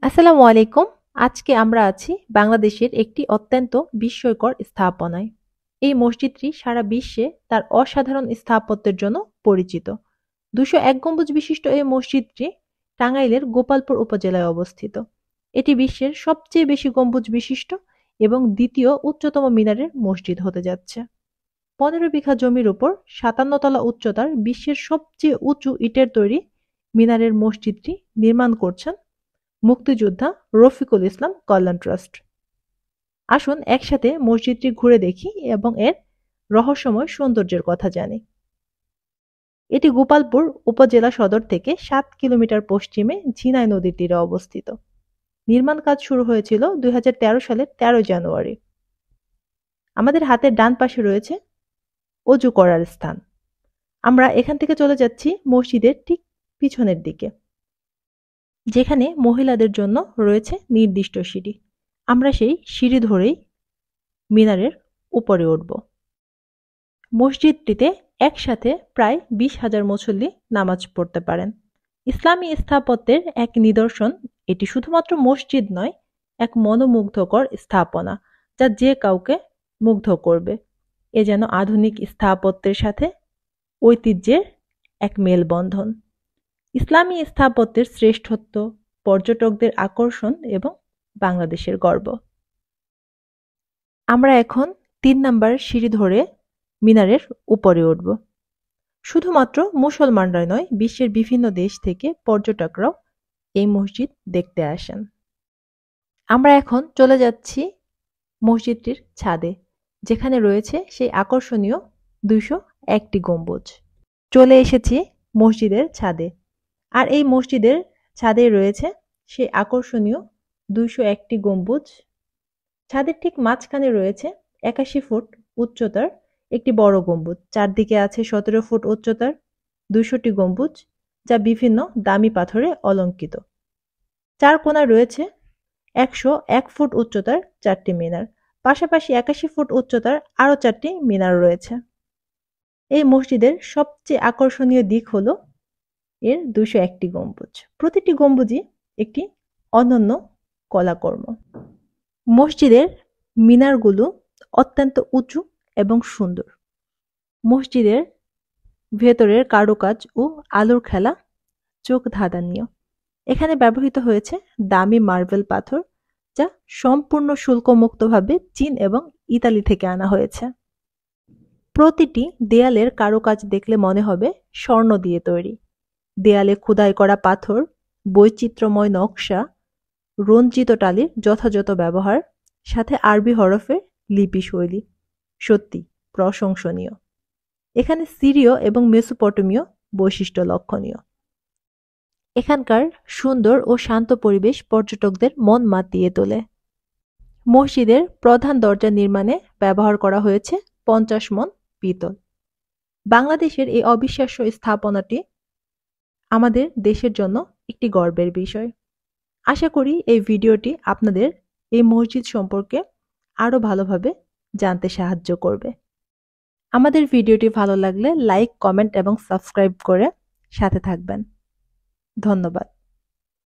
আসসালামু আলাইকুম। আজকে আমরা আছি বাংলাদেশের একটি অত্যন্ত বিস্ময়কর স্থাপনায়। এই মসজিদটি সারা বিশ্বে তার অসাধারণ স্থাপত্যের জন্য পরিচিত। ২০১ গম্বুজ বিশিষ্ট এই মসজিদটি টাঙ্গাইলের গোপালপুর উপজেলায় অবস্থিত। এটি বিশ্বের সবচেয়ে বেশি গম্বুজ বিশিষ্ট এবং দ্বিতীয় উচ্চতম মিনারের মসজিদ হতে যাচ্ছে। ১৫ বিঘা জমির উপর ৫৭ তলা উচ্চতার বিশ্বের সবচেয়ে উঁচু ইটের তৈরি মিনারের মসজিদটি নির্মাণ করছেন মুক্তিযোদ্ধা রফিকুল ইসলাম কল্যাণ ট্রাস্ট। আসুন একসাথে মসজিদটি ঘুরে দেখি এবং এর রহস্যময় সৌন্দর্যের কথা জানি। এটি গোপালপুর উপজেলা সদর থেকে ৭ কিলোমিটার পশ্চিমে ঝিনাই নদীর তীরে অবস্থিত। নির্মাণ কাজ শুরু হয়েছিল ২০১৩ সালের ১৩ জানুয়ারি। আমাদের হাতের ডান পাশে রয়েছে অজু করার স্থান। আমরা এখান থেকে চলে যাচ্ছি মসজিদের ঠিক পিছনের দিকে, যেখানে মহিলাদের জন্য রয়েছে নির্দিষ্ট সিঁড়ি। আমরা সেই সিঁড়ি ধরেই মিনারের উপরে উঠব। মসজিদটিতে একসাথে প্রায় ২০,০০০ মুসল্লি নামাজ পড়তে পারেন। ইসলামী স্থাপত্যের এক নিদর্শন, এটি শুধুমাত্র মসজিদ নয়, এক মনোমুগ্ধকর স্থাপনা যা যে কাউকে মুগ্ধ করবে। এ যেন আধুনিক স্থাপত্যের সাথে ঐতিহ্যের এক মেলবন্ধন। ইসলামী স্থাপত্যের শ্রেষ্ঠত্ব, পর্যটকদের আকর্ষণ এবং বাংলাদেশের গর্ব। আমরা এখন ৩ নাম্বার সিঁড়ি ধরে মিনারের উপরে উঠব। শুধুমাত্র মুসলমানরাই নয়, বিশ্বের বিভিন্ন দেশ থেকে পর্যটকরাও এই মসজিদ দেখতে আসেন। আমরা এখন চলে যাচ্ছি মসজিদটির ছাদে, যেখানে রয়েছে সেই আকর্ষণীয় ২০১টি গম্বুজ। চলে এসেছি মসজিদের ছাদে, আর এই মসজিদের ছাদে রয়েছে সেই আকর্ষণীয় ২০১টি গম্বুজ। ছাদের ঠিক মাঝখানে রয়েছে ৮১ ফুট উচ্চতার একটি বড় গম্বুজ। চারদিকে আছে ১৭ ফুট উচ্চতার ২০০টি গম্বুজ, যা বিভিন্ন দামি পাথরে অলঙ্কৃত। চার কোণায় রয়েছে ১০১ ফুট উচ্চতার ৪টি মিনার। পাশাপাশি ৮১ ফুট উচ্চতার আরও ৪টি মিনার রয়েছে। এই মসজিদের সবচেয়ে আকর্ষণীয় দিক হলো এর ২০১টি গম্বুজ। প্রতিটি গম্বুজই একটি অনন্য কলাকর্ম। মসজিদের মিনারগুলো অত্যন্ত উঁচু এবং সুন্দর। মসজিদের ভেতরের কারুকাজ ও আলোর খেলা চোখ ধাঁধানীয়। এখানে ব্যবহৃত হয়েছে দামি মার্বেল পাথর, যা সম্পূর্ণ শুল্কমুক্তভাবে চীন এবং ইতালি থেকে আনা হয়েছে। প্রতিটি দেয়ালের কারুকাজ দেখলে মনে হবে স্বর্ণ দিয়ে তৈরি। দেয়ালে খোদাই করা পাথর, বৈচিত্র্যময় নকশা, রঞ্জিত টালির যথাযথ ব্যবহার, সাথে আরবি হরফের লিপি শৈলী সত্যি প্রশংসনীয়। এখানে সিরীয় এবং মেসোপটেমীয় বৈশিষ্ট্য লক্ষণীয়। এখানকার সুন্দর ও শান্ত পরিবেশ পর্যটকদের মন মাতিয়ে তোলে। মসজিদের প্রধান দরজা নির্মাণে ব্যবহার করা হয়েছে ৫০ মণ পিতল। বাংলাদেশের এই অবিশ্বাস্য স্থাপনাটি আমাদের দেশের জন্য একটি গর্বের বিষয়। আশা করি এই ভিডিওটি আপনাদের এই মসজিদ সম্পর্কে আরও ভালোভাবে জানতে সাহায্য করবে। আমাদের ভিডিওটি ভালো লাগলে লাইক, কমেন্ট এবং সাবস্ক্রাইব করে সাথে থাকবেন। ধন্যবাদ।